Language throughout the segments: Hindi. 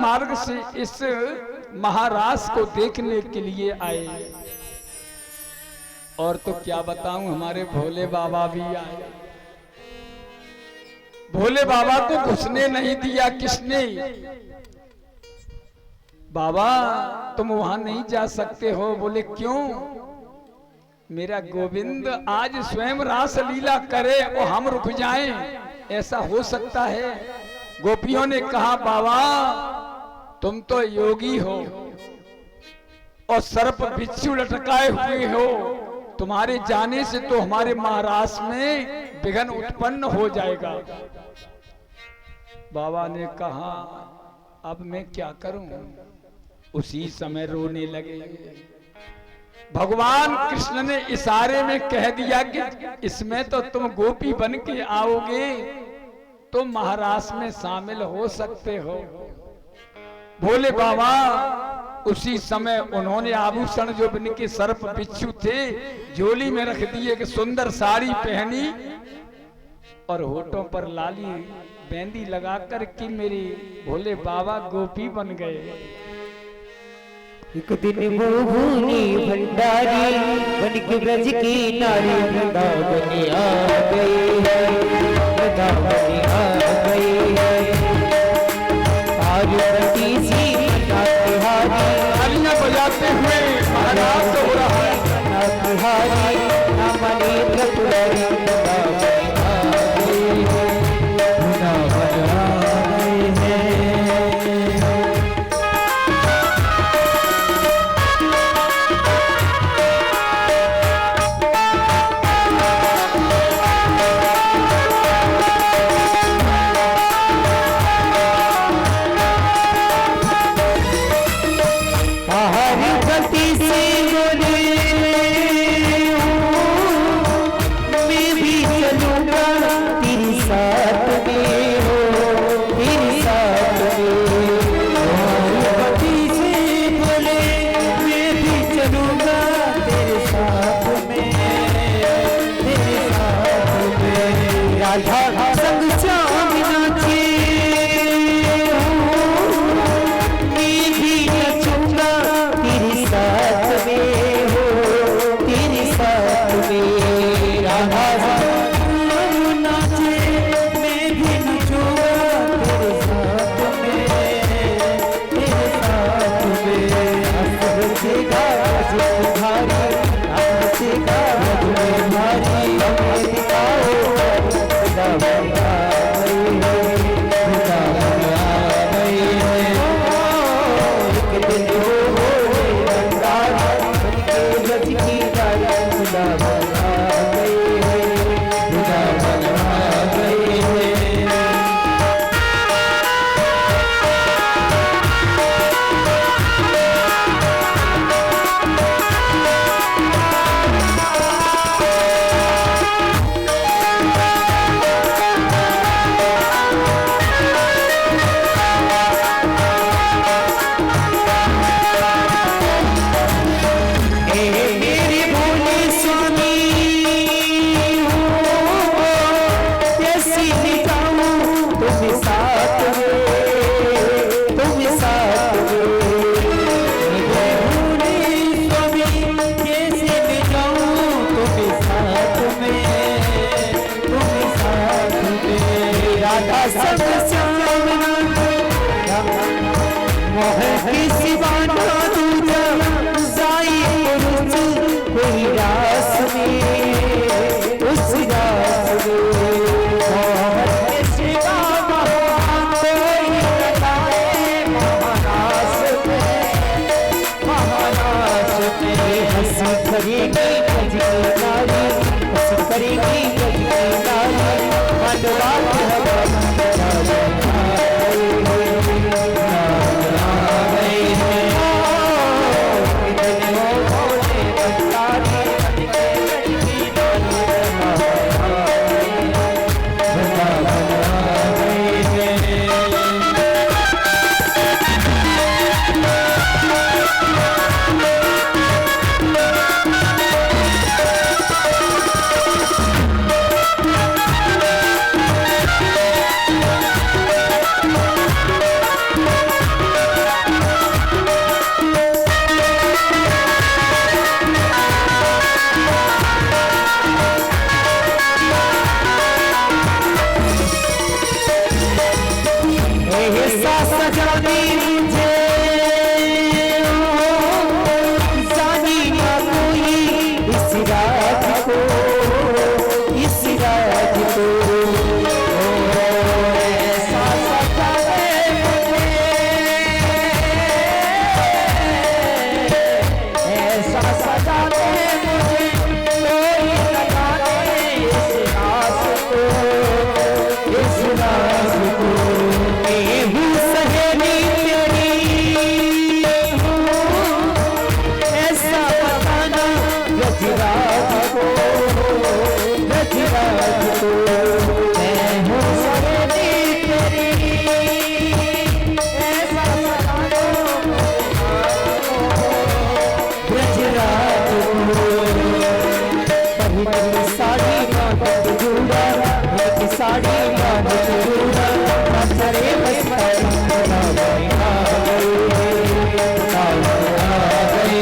मार्ग से इस महाराज को देखने के लिए आए। और तो क्या बताऊं, हमारे भोले बाबा भी आए। भोले बाबा को घुसने नहीं दिया। किसने? बाबा तुम वहां नहीं जा सकते हो। बोले क्यों? मेरा गोविंद आज स्वयं रास लीला करे और हम रुक जाएं, ऐसा हो सकता है? गोपियों ने कहा बाबा तुम तो योगी हो और सर्प बिच्छू लटकाए हुए हो, तुम्हारे जाने से तो हमारे महाराज में विघ्न उत्पन्न हो जाएगा। बाबा ने कहा अब मैं क्या करूं? उसी समय रोने लगे। भगवान कृष्ण ने इशारे में कह दिया कि इसमें तो तुम गोपी बन के आओगे तो महाराज में शामिल हो सकते हो। भोले बाबा उसी समय उन्होंने आभूषण जो इनके सर्प बिच्छू थे झोली में रख दिए कि सुंदर साड़ी पहनी और होठों पर लाली मेहंदी लगाकर कि मेरे भोले बाबा गोपी बन गए। एक दिन वो भूनी भंडारी बन के ब्रज की नारी वृंदावन आ गई है, वृंदावन आ गई है। पार्वती जी नाथहारी तालियां बजाते हुए महाराज हो रहा है। नाथहारी नामनी त्रिपुरारी वृंदावन आ गई है, वृंदावन आ गई है। जानी मुझे जानी ना कोई इस राज को, इस राज को। ऐसा सजा दे मुझे, ऐसा सजा दे मुझे, कोई लगा दे इस राज को, इस राज को। मैं हूँ सहेली तेरी, ऐसा बताना रजराज को, रजराज को। मैं हूँ सहेली तेरी, ऐसा बताना रजराज को। पहली साड़ी मांगत जूड़ा, एक साड़ी मांगत जूड़ा, नजरे बस्तर बना गए, आ गए, आ गए।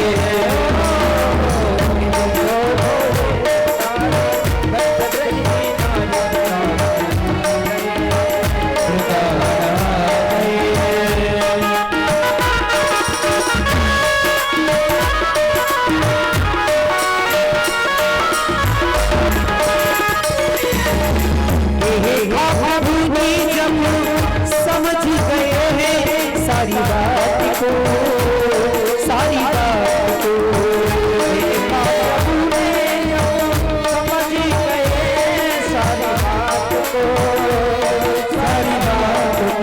समझ गए हैं सारी बात को, सारी बात को। समझ गए सारी बात को, सारी बात को।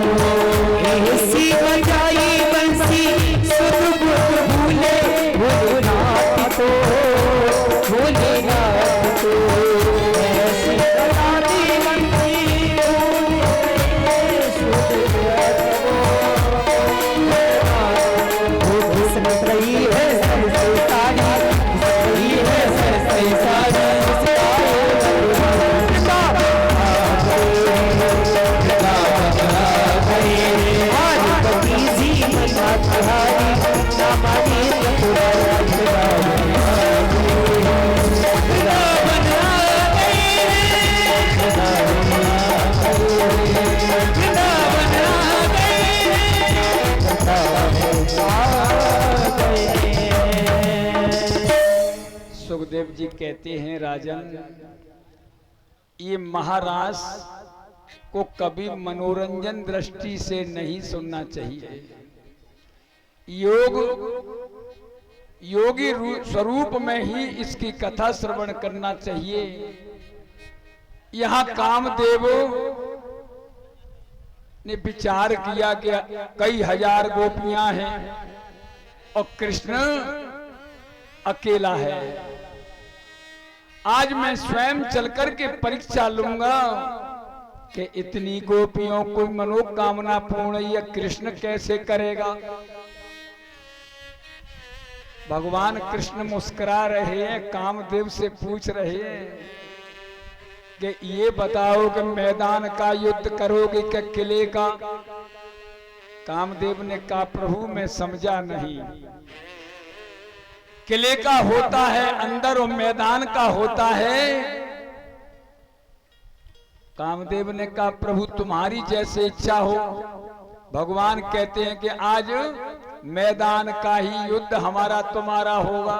ऐसी बजाई बंसी सुध बुध भूले भोलेनाथ को, भोलेनाथ को। ऐसी बजाई बंसी किस्मत रही है सबसे सारी, रही है सबसे सारी। आज कभी जी मना तुम्हारी ना मानी सुखदेव जी कहते हैं राजन, ये महाराज को कभी मनोरंजन दृष्टि से नहीं सुनना चाहिए। योगी स्वरूप में ही इसकी कथा श्रवण करना चाहिए। यहाँ कामदेव ने विचार किया कि कई हजार गोपियां हैं और कृष्ण अकेला है। आज मैं स्वयं चलकर के परीक्षा लूंगा कि इतनी गोपियों को मनोकामना पूर्ण यह कृष्ण कैसे करेगा। भगवान कृष्ण मुस्कुरा रहे हैं, कामदेव से पूछ रहे हैं कि ये बताओ कि मैदान का युद्ध करोगे क्या किले का। कामदेव ने कहा प्रभु मैं समझा नहीं। किले का होता है अंदर और मैदान का होता है। कामदेव ने कहा प्रभु तुम्हारी जैसे इच्छा हो। भगवान कहते हैं कि आज मैदान का ही युद्ध हमारा तुम्हारा होगा।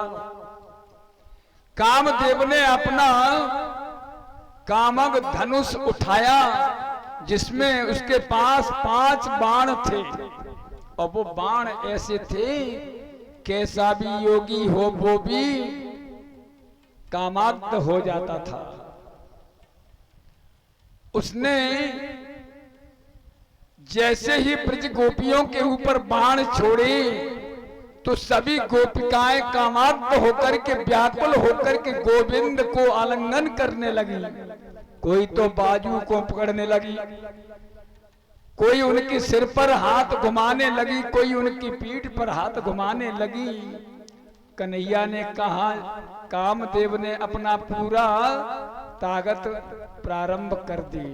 कामदेव ने अपना कामक धनुष उठाया जिसमें उसके पास 5 बाण थे और वो बाण ऐसे थे कैसा भी योगी हो वो भी कामाग्ध हो जाता था। उसने जैसे ही ब्रज गोपियों के ऊपर बाण छोड़े तो सभी गोपिकाएं कामाग्ध होकर के व्याकुल होकर के गोविंद को आलिंगन करने लगी। कोई तो बाजू को पकड़ने लगी, कोई उनके सिर पर हाथ घुमाने लगी, कोई उनकी पीठ पर हाथ घुमाने लगी। कन्हैया ने कहा कामदेव ने अपना पूरा ताकत प्रारंभ कर दी,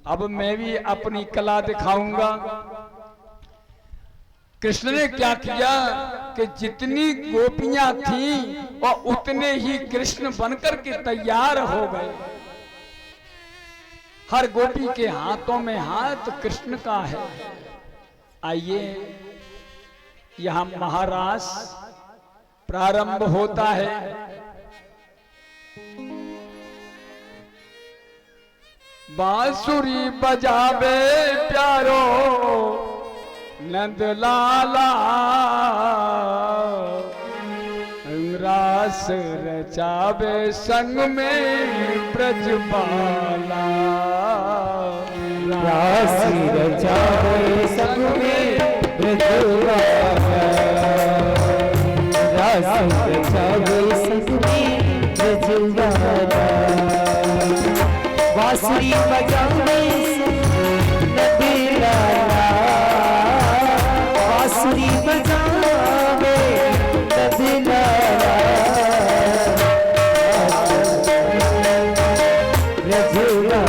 अब मैं भी अपनी कला दिखाऊंगा। कृष्ण ने क्या किया कि जितनी गोपियां थीं और उतने ही कृष्ण बनकर के तैयार हो गए। हर गोपी के हाथों में हाथ कृष्ण का है। आइए, यहां महारास प्रारंभ होता है। बांसुरी बजावे प्यारो नंद लाला, रास रचावे संग में ब्रजबाला। रास रचावे संग में ब्रजबाला, रास रचावे संग में ब्रजबाला। बांसुरी बजावे नंद लाला, बांसुरी बजावे नंद लाला, ब्रजबाला।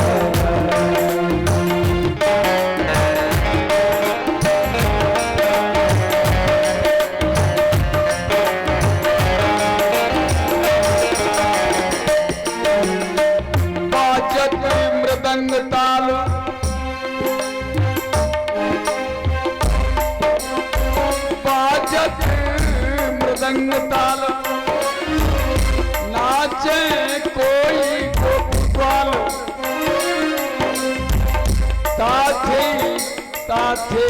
मृदंग ताल बाजत मृदंग ताल, नाचे कोई गोपाल। ताथे ताथे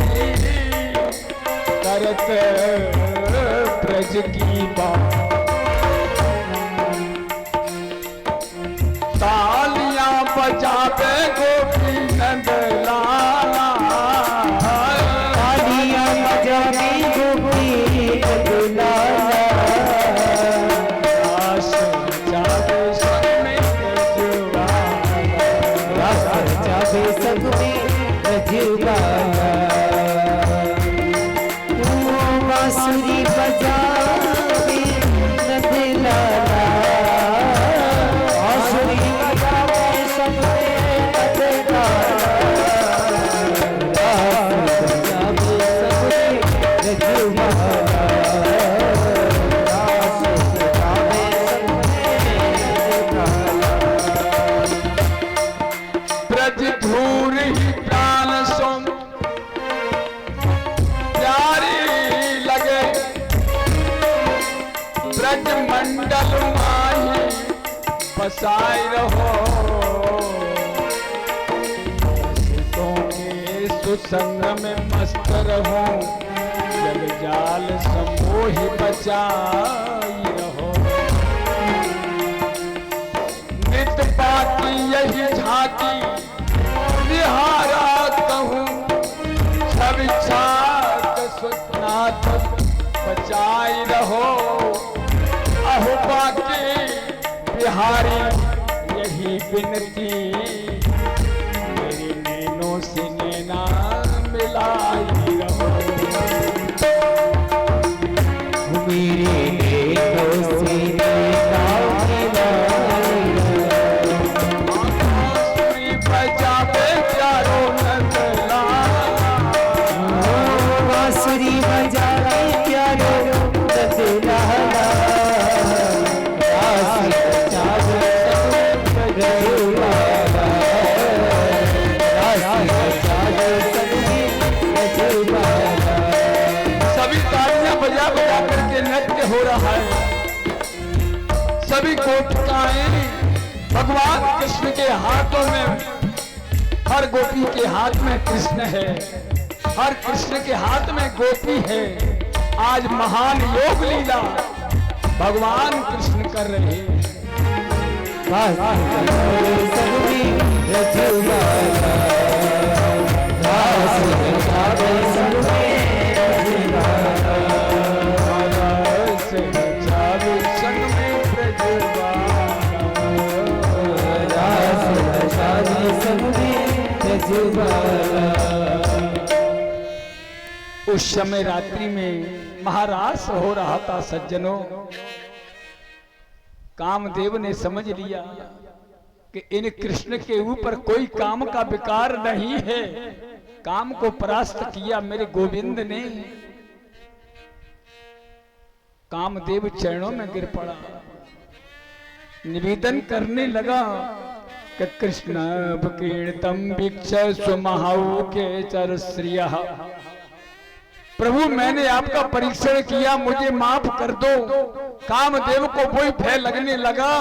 करत ब्रज की बात, तालियां बजावे गोपी नंद लाला, तालियां बजावे गोपी नंद लाला। रास रचावे संग में ब्रजबाला, रास रचावे संग में ब्रजबाला। बांसुरी बजावे नंद लाला, बांसुरी बजावे संग में ब्रजबाला, रास रचावे संग में ब्रजबाला, रास रचावे संग में ब्रजबाला। ब्रज धूर ही प्राण सोम प्यारी लगे, ब्रज मंडल माही बसाए रहो। रसिकों के सुसंग में मस्त रहो, जग जाल समोहि बचाई रहो। नित पाती यही झांकी निहारा कहूँ, सब छाक सुनाथ बचाई रहो। अहो बाकी बिहारी यही विनती, मेरी नैनों से नैना मिलाई रहो। मेरे नैनों से नैना मिलाई रहो। बांसुरी बजावे प्यारो नंद लाला, बांसुरी बजावे प्यारो नंद लाला, रास रचावे संग में ब्रजबाला, रास रचावे संग में ब्रजबाला। सभी तालियां बजा बजा करके नृत्य हो रहा है। सभी गोपिकाएं भगवान कृष्ण के हाथों में, हर गोपी के हाथ में कृष्ण है, हर कृष्ण के हाथ में गोपी है। आज महान योग लीला भगवान कृष्ण कर रहे हैं। रास रचावे संग में ब्रजबाला, रास रचावे संग में ब्रजबाला, रास रचावे संग में ब्रजबाला, रास रचावे संग में ब्रजबाला। उस समय रात्रि में महारास हो रहा था सज्जनों। कामदेव ने समझ लिया कि इन कृष्ण के ऊपर कोई काम का विकार नहीं है। काम को परास्त किया मेरे गोविंद ने। कामदेव चरणों में गिर पड़ा, निवेदन करने लगा कि कृष्ण कीर्तम भिक्ष सुमहाऊ के चर श्रिय प्रभु मैंने आपका परीक्षण किया, मुझे माफ कर दो। कामदेव को वही भय लगने लगा।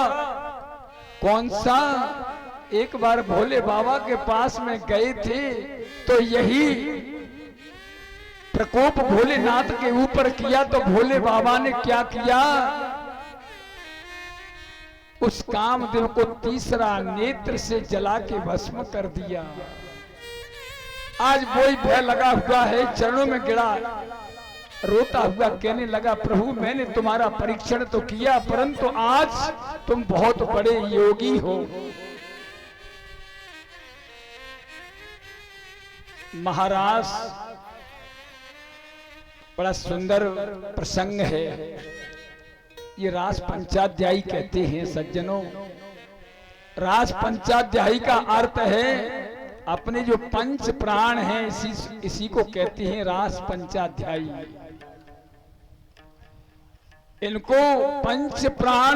कौन सा? एक बार भोले बाबा के पास में गए थे तो यही प्रकोप भोलेनाथ के ऊपर किया, तो भोले बाबा ने क्या किया? उस कामदेव को तीसरा नेत्र से जला के भस्म कर दिया। आज वही भय लगा हुआ है, चरणों में गिरा, रोता हुआ कहने लगा, प्रभु मैंने तुम्हारा परीक्षण तो किया, परंतु आज तुम बहुत बड़े योगी हो। महाराज, बड़ा सुंदर प्रसंग है। ये रास पंचाध्यायी कहते हैं सज्जनों। रास पंचाध्यायी का अर्थ है अपने जो पंच प्राण हैं, इसी को कहते हैं रास पंचाध्यायी। इनको पंच प्राण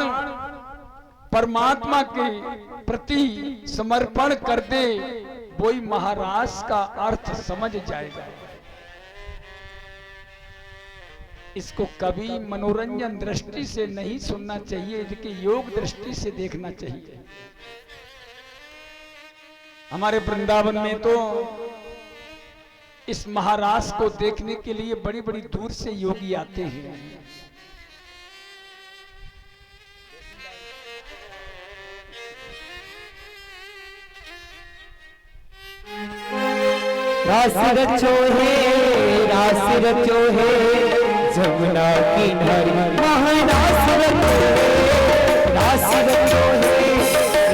परमात्मा के प्रति समर्पण कर दे, वही महारास का अर्थ समझ जाएगा। इसको कभी मनोरंजन दृष्टि से नहीं सुनना चाहिए, इसकी योग दृष्टि से देखना चाहिए। हमारे वृंदावन में तो इस महारास को देखने के लिए बड़ी बड़ी दूर से योगी आते हैं। रास रचो है जमुना किनारे, महारास रचो है, रास रचो है,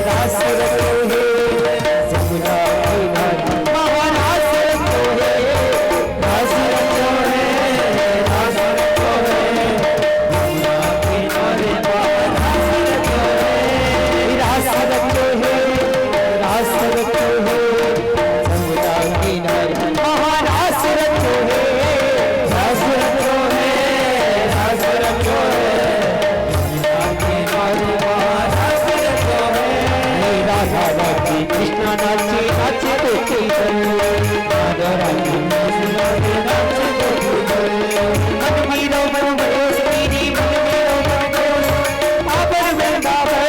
रास रचो है जमुना किनारे, महारास रचो है, रास रचो है, रास रचो है जमुना किनारे, महारास रचो है, रास रचो है, रास रचो है जमुना किनारे, महारास रचो है, रास रचो है, रास रचो है जमुना किनारे, महारास रचो है। राधा राधी कृष्णा नाचे नाचे तो राधा राधी कृष्णा नाचे तो मन मीरो मन बड़ोस मेरी मन मेरो मन बड़ोस आबर वृंदावन,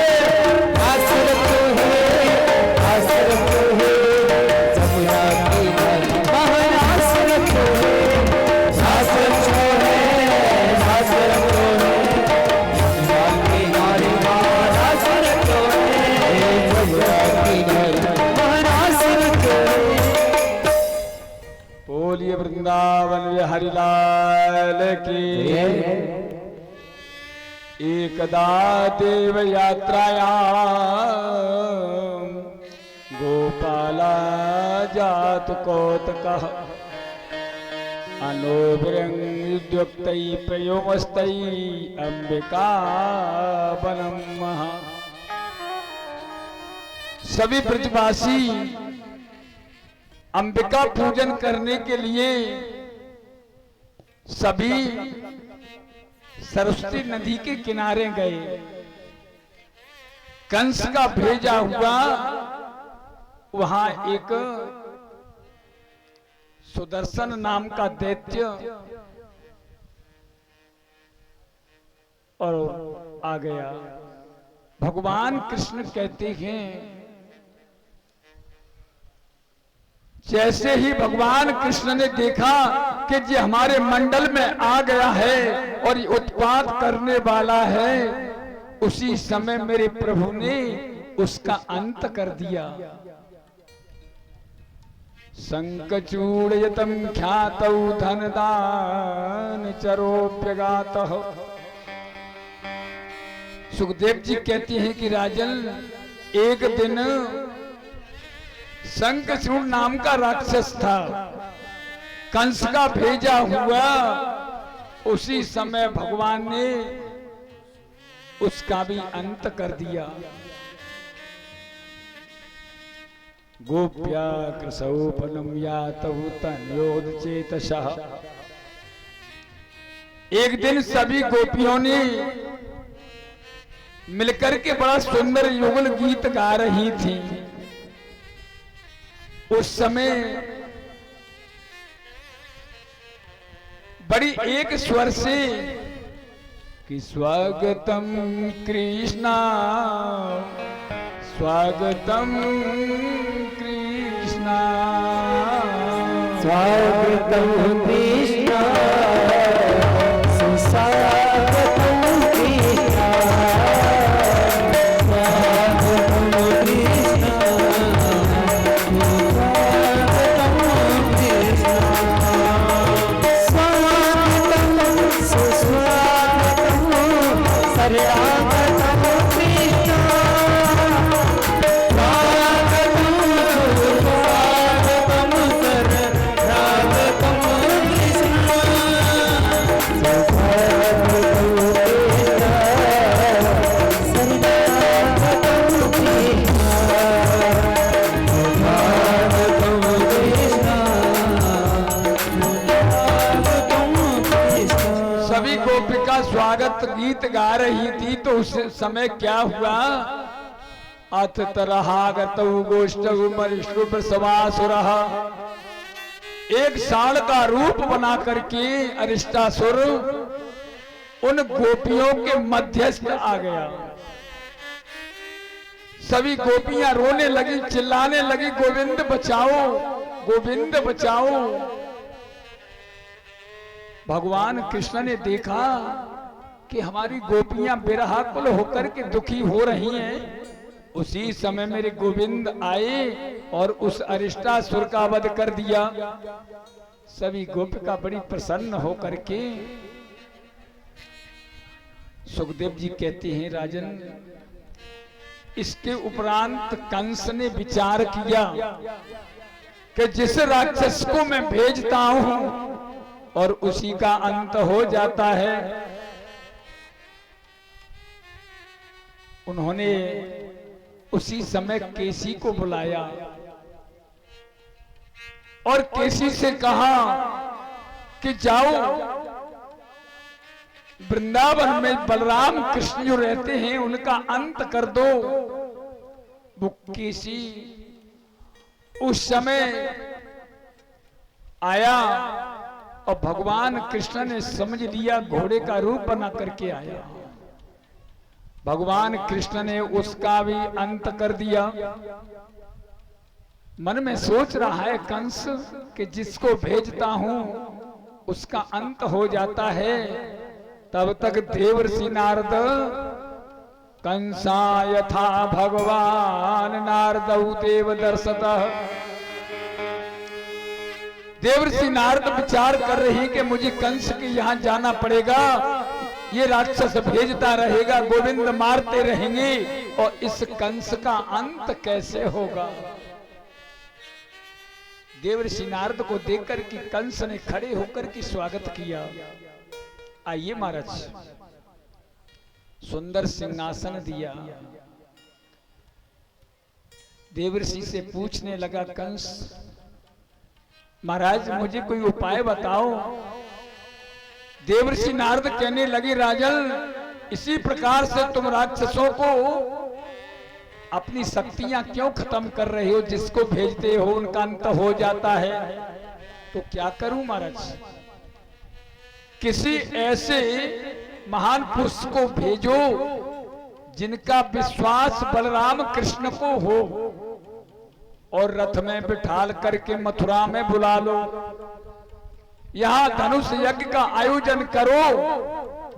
रास रचो है, रास रचो है जमुना किनारे, महारास रचो है, रास रचो है, रास रचो है जमुना किनारे, महारास रचो है जमुना किनारे, महारास रचो है। बोलिए वृंदावन बिहारी लाल की। एकदा देव यात्रायां गोपाला जात कौतकः अनोभिरंगुद्युक्तै प्रयोमस्तै अंबिका वनं महा। सभी ब्रजवासी अंबिका पूजन करने के लिए सभी सरस्वती नदी के किनारे गए। कंस का भेजा हुआ वहां एक सुदर्शन नाम का दैत्य और आ गया। भगवान कृष्ण कहते हैं, जैसे ही भगवान कृष्ण ने देखा कि ये हमारे मंडल में आ गया है और ये उत्पात करने वाला है, उसी समय मेरे प्रभु ने उसका अंत कर दिया। संकचूड़यतम ख्यातौ धनदान चरोप्यगातः। सुखदेव जी कहते हैं कि राजन, एक दिन शंखचूड़ नाम का राक्षस था, कंस का भेजा हुआ, उसी समय भगवान ने उसका भी अंत कर दिया। गोप्या कृसौपनम यातौ तन्योद चेतसः। एक दिन सभी गोपियों ने मिलकर के बड़ा सुंदर युगल गीत गा रही थी। उस समय बड़ी एक स्वर से कि स्वागतम कृष्णा स्वागतम कृष्णा स्वागतम कृष्णा सुस्वागतम कृष्णा स्वागतम कृष्णा स्वागतम सुस्वागतम शरणागतम कृष्णा सभी गोपिका स्वागत गीत गा रही थी तो उस समय क्या हुआ? अथ तरहागत गोष्ठौ मरिष्टु प्रसवासुरः, एक साल का रूप बना करके अरिष्टासुर उन गोपियों के मध्यस्थ आ गया। सभी गोपियां रोने लगी, चिल्लाने लगी, गोविंद बचाओ, गोविंद बचाओ। भगवान कृष्ण ने देखा कि हमारी गोपियां बिरहाकुल होकर के दुखी हो रही हैं। उसी समय मेरे गोविंद आए और उस अरिष्टासुर का वध कर दिया। सभी गोपिका बड़ी प्रसन्न होकर के सुखदेव जी कहते हैं, राजन इसके उपरांत कंस ने विचार किया कि जिस राक्षस को मैं भेजता हूं और उसी का अंत हो जाता है। उन्होंने उसी समय केसी को बुलाया और केसी से कहा कि जाओ वृंदावन में बलराम कृष्ण जो रहते हैं उनका अंत कर दो। वो केसी उस समय आया और भगवान कृष्ण ने समझ लिया, घोड़े का रूप बना करके आया। भगवान कृष्ण ने उसका भी अंत कर दिया। मन में सोच रहा है कंस कि जिसको भेजता हूं उसका अंत हो जाता है। तब तक देवर्षि नारद कंसा यथा भगवान नारदौ देव दर्शतः, देवर्षि नारद विचार कर रहे हैं कि मुझे कंस के यहां जाना पड़ेगा, ये राक्षस भेजता रहेगा, गोविंद मारते रहेंगे और इस कंस का अंत कैसे होगा। देवर्षि नारद को देखकर कि कंस ने खड़े होकर के स्वागत किया। आइए महाराज, सुंदर सिंहासन दिया। देवर्षि से पूछने लगा कंस, महाराज मुझे कोई उपाय बताओ। देवर्षि नारद कहने लगे, राजन इसी प्रकार से तुम राक्षसों को अपनी शक्तियां क्यों खत्म कर रहे हो? जिसको भेजते हो उनका अंत हो जाता है। तो क्या करूं महाराज? किसी ऐसे महान पुरुष को भेजो जिनका विश्वास बलराम कृष्ण को हो और रथ में बिठाल करके मथुरा में बुला लो। यहां धनुष यज्ञ का आयोजन करो।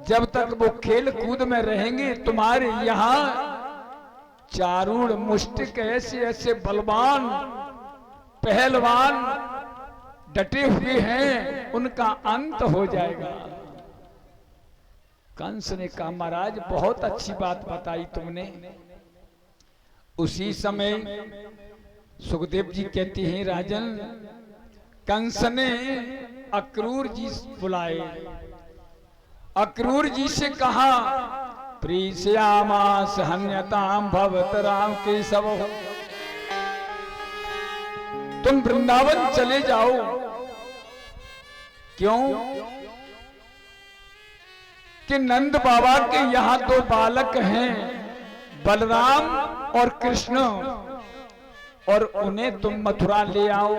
जब तक वो खेल कूद में रहेंगे तुम्हारे यहां चारूढ़ मुष्टिक ऐसे ऐसे बलवान पहलवान डटे हुए हैं, उनका अंत हो जाएगा। कंस ने कहा, महाराज बहुत अच्छी बात बताई तुमने। उसी समय सुखदेव जी कहते हैं, राजन कंस ने अक्रूर जी बुलाए। अक्रूर जी से कहा, प्रीष्यामास हन्यताम भवतराम केशव, तुम वृंदावन चले जाओ। क्यों? कि नंद बाबा के यहां दो बालक हैं, बलराम और कृष्ण, और उन्हें तुम मथुरा ले आओ।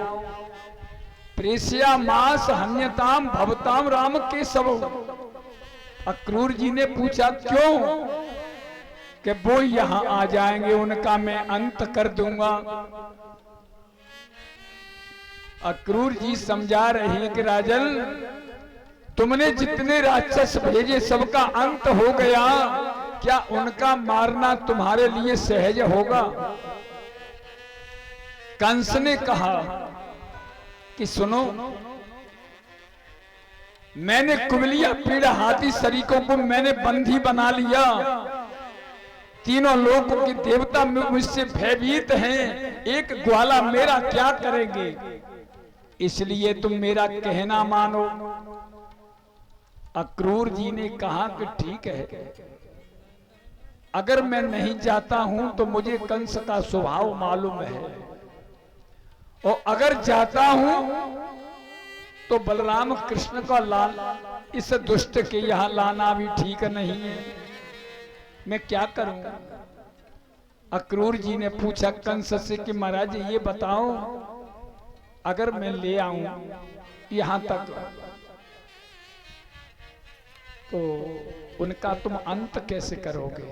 प्रेष्या मास हन्यताम भवताम राम केशव। अक्रूर जी ने पूछा क्यों? कि वो यहां आ जाएंगे, उनका मैं अंत कर दूंगा। अक्रूर जी समझा रहे हैं कि राजन, तुमने जितने राक्षस भेजे सबका अंत हो गया, क्या उनका मारना तुम्हारे लिए सहज होगा? कंस ने कहा कि सुनो, मैंने कुबलिया पीड़ा हाथी शरीकों को मैंने बंदी बना लिया। तीनों लोगों के देवता मुझसे भयभीत हैं, एक ग्वाला मेरा क्या करेंगे? इसलिए तुम मेरा कहना मानो। अक्रूर जी ने कहा कि ठीक है, अगर मैं नहीं जाता हूं तो मुझे कंस का स्वभाव मालूम है, और अगर जाता हूं तो बलराम कृष्ण का लाल इस दुष्ट के यहां लाना भी ठीक नहीं है, मैं क्या करूं? अक्रूर जी ने पूछा कंस से कि महाराज ये बताओ, अगर मैं ले आऊं यहां तक तो उनका तुम अंत कैसे करोगे?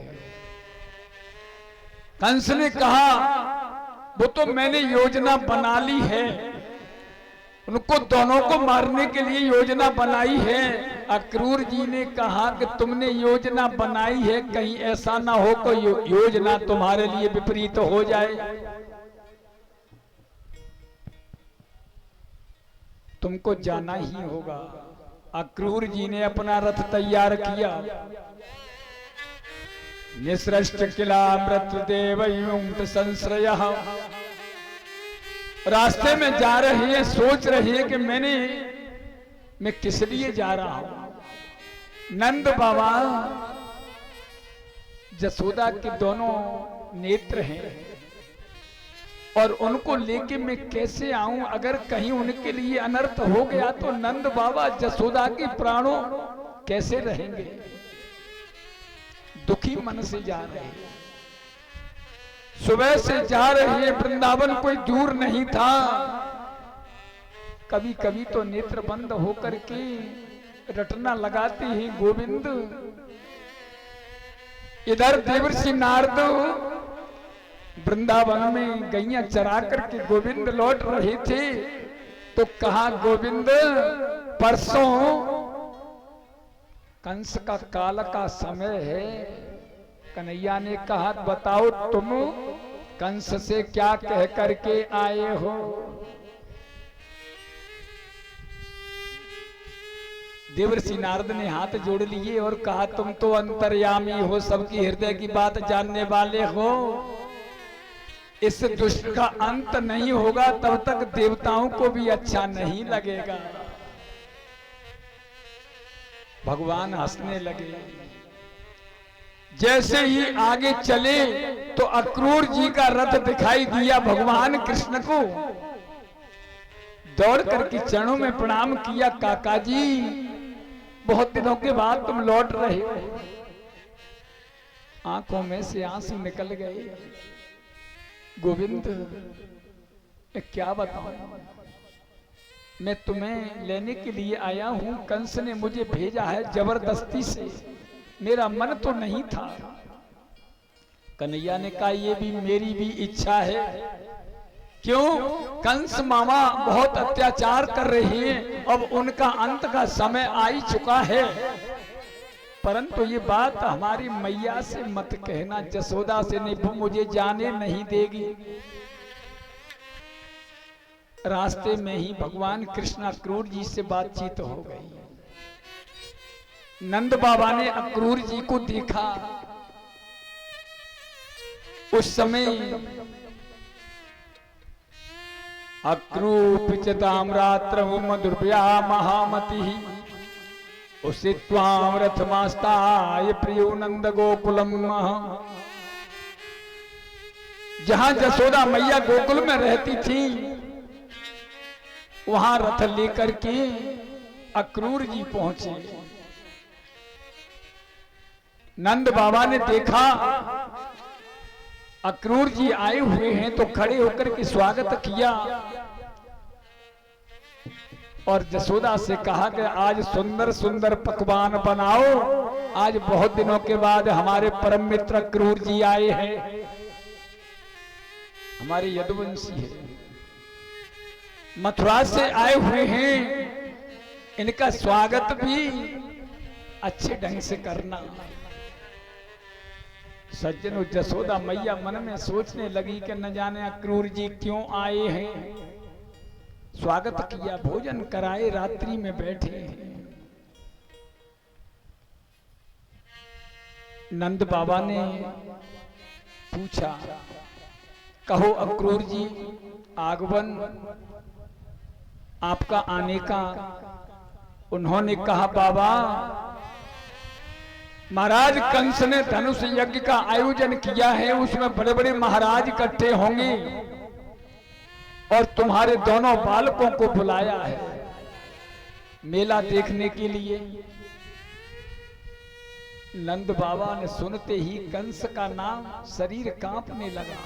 कंस ने कहा वो तो मैंने योजना बना ली है, उनको दोनों को मारने के लिए योजना बनाई है। अक्रूर जी ने कहा कि तुमने योजना बनाई है, कहीं ऐसा ना हो कि योजना तुम्हारे लिए विपरीत हो जाए। तुमको जाना ही होगा। अक्रूर जी ने अपना रथ तैयार किया। निसृष्ट किला मृत्युदेव संश्रय। रास्ते में जा रहे हैं, सोच रहे हैं कि मैं किस लिए जा रहा हूं। नंद बाबा जसोदा के दोनों नेत्र हैं, और उनको लेके मैं कैसे आऊं? अगर कहीं उनके लिए अनर्थ हो गया तो नंद बाबा जसोदा के प्राणों कैसे रहेंगे? दुखी मन से जा रहे हैं, सुबह से जा रहे हैं। वृंदावन कोई दूर नहीं था। कभी कभी तो नेत्र बंद होकर के रटना लगाते हैं गोविंद। इधर देवर्षि नारद वृंदावन में गैया चरा करके गोविंद लौट रहे थे, तो कहा गोविंद परसों कंस का काल का समय है। कन्हैया ने कहा बताओ तुम कंस से क्या कह करके आए हो? देवर्षि नारद ने हाथ जोड़ लिए और कहा तुम तो अंतर्यामी हो, सबकी हृदय की बात जानने वाले हो। इस दुष्ट का अंत नहीं होगा तब तक देवताओं को भी अच्छा नहीं लगेगा। भगवान हंसने लगे। जैसे ही आगे चले तो अक्रूर जी का रथ दिखाई दिया भगवान कृष्ण को। दौड़ करके चरणों में प्रणाम किया, काका जी बहुत दिनों के बाद तुम लौट रहे हो। आंखों में से आंसू निकल गए। गोविंद मैं क्या बताऊं, मैं तुम्हें लेने के लिए आया हूं। कंस ने मुझे भेजा है जबरदस्ती से, मेरा मन तो नहीं था। कन्हैया ने कहा ये भी मेरी भी इच्छा है। क्यों? कंस मामा बहुत अत्याचार कर रहे हैं, अब उनका अंत का समय आ ही चुका है। परंतु ये बात हमारी मैया से मत कहना, जसोदा से नहीं, वो मुझे जाने नहीं देगी। रास्ते में ही भगवान कृष्ण अक्रूर जी से बातचीत हो गई। नंद बाबा ने अक्रूर जी को देखा। उस समय अक्रूपिचताम रात्र मधुर्या महामति उसी त्वाम रथमास्ताय प्रियो नंद गोकुलम। जहां जसोदा मैया गोकुल में रहती थी वहां रथ लेकर के अक्रूर जी पहुंचे। नंद बाबा ने देखा अक्रूर जी आए हुए हैं तो खड़े होकर के स्वागत किया। और जसोदा से कहा कि आज सुंदर सुंदर पकवान बनाओ, आज बहुत दिनों के बाद हमारे परम मित्र क्रूर जी आए हैं, हमारे यदुवंशी है, मथुरा से आए हुए हैं, इनका स्वागत भी अच्छे ढंग से करना। सज्जनों, जसोदा मैया मन में सोचने लगी कि न जाने क्रूर जी क्यों आए हैं। स्वागत किया, भोजन कराए, रात्रि में बैठे हैं। नंद बाबा ने पूछा, कहो अक्रूर जी, आगमन आपका आने का। उन्होंने कहा, बाबा महाराज कंस ने धनुष यज्ञ का आयोजन किया है, उसमें बड़े बड़े महाराज इकट्ठे होंगे और तुम्हारे दोनों बालकों को बुलाया है मेला देखने के लिए। नंद बाबा ने सुनते ही कंस का नाम शरीर कांपने लगा।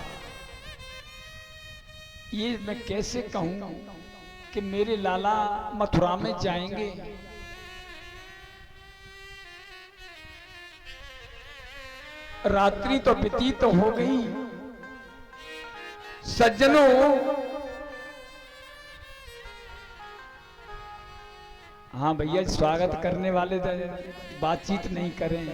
ये मैं कैसे कहूं कि मेरे लाला मथुरा में जाएंगे। रात्रि तो व्यतीत हो गई। सज्जनों, हाँ भैया, स्वागत करने वाले बातचीत नहीं करें।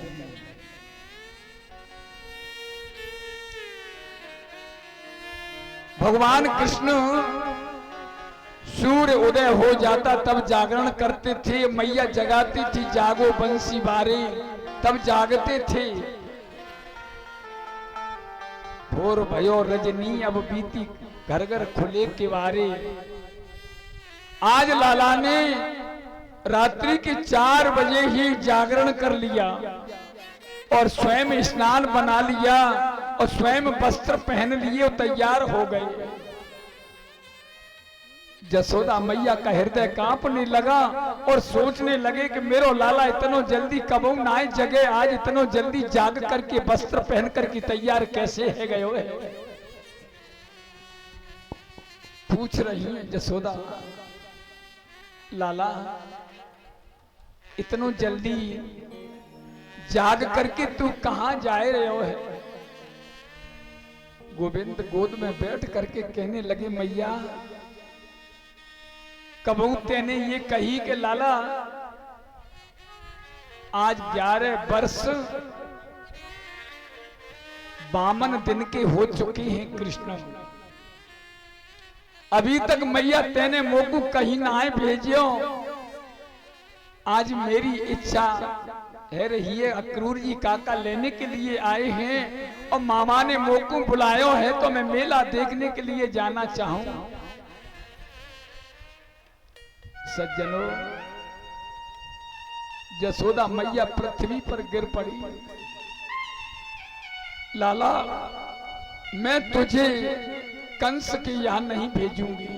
भगवान कृष्ण सूर्य उदय हो जाता तब जागरण करते थे, मैया जगाती थी, जागो बंसी बारे, तब जागते थे। भोर भयो रजनी अब बीती, घर घर खुले किवारे। आज लाला ने रात्रि के 4 बजे ही जागरण कर लिया और स्वयं स्नान बना लिया और स्वयं वस्त्र पहन लिए और तैयार हो गए। जसोदा मैया का हृदय कांपने लगा और सोचने लगे कि मेरो लाला इतनो जल्दी कबू ना आए जगे, आज इतनो जल्दी जाग करके वस्त्र पहन करके तैयार कैसे है गए हो। पूछ रही है जसोदा, लाला इतनो जल्दी जाग करके तू कहां जाए रहे हो है। गोविंद गोद में बैठ करके कहने लगे, मैया कबू तेने ये कही कि लाला आज 11 वर्ष 52 दिन के हो चुके हैं कृष्ण, अभी तक मैया तेने मोकू कहीं ना आए भेजियो। आज मेरी इच्छा है रही है, अक्रूर जी काका लेने के लिए आए हैं और मामा ने मोकू बुलायो है तो मैं मेला देखने के लिए जाना चाहूं। सज्जनों, जसोदा मैया पृथ्वी पर गिर पड़ी। लाला मैं तुझे कंस के यहां नहीं भेजूंगी।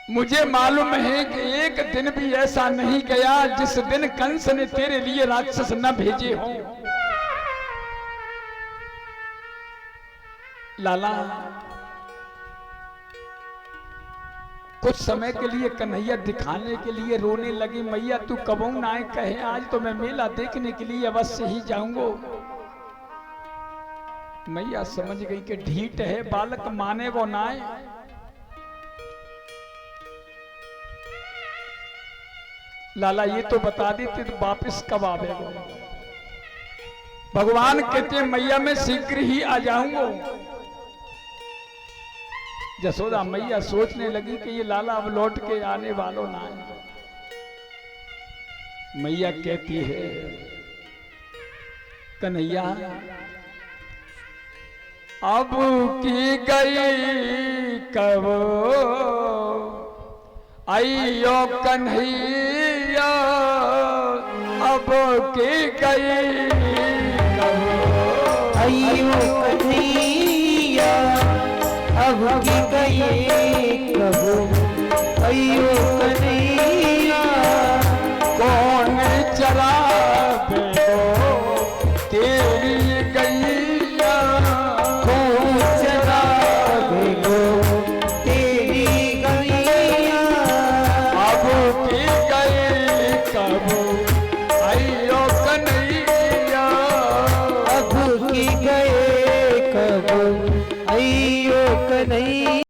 मुझे मालूम है कि एक दिन भी ऐसा नहीं गया जिस दिन कंस ने तेरे लिए राक्षस न भेजे हों। लाला कुछ समय के लिए कन्हैया दिखाने के लिए रोने लगी, मैया तू कबू ना आए कहे, आज तो मैं मेला देखने के लिए अवश्य ही जाऊंगा। मैया समझ गई कि ढीठ है, बालक माने वो ना आए। लाला ये तो बता देते तो वापिस कब आवेगा। भगवान कहते मैया मैं शीघ्र ही आ जाऊंगा। जसोदा मैया सोचने लगी कि ये लाला अब लौट के आने वालों ना है। मैया कहती है, कन्हैया अब की गई कब आइयो कन्हैया, अब की गई कब आइयो कन्हैया, अब की गई कब आइयो कन्हैया। कौन चरावे तेरी गैया, कौन चरावे तेरी गैया। कन्हैया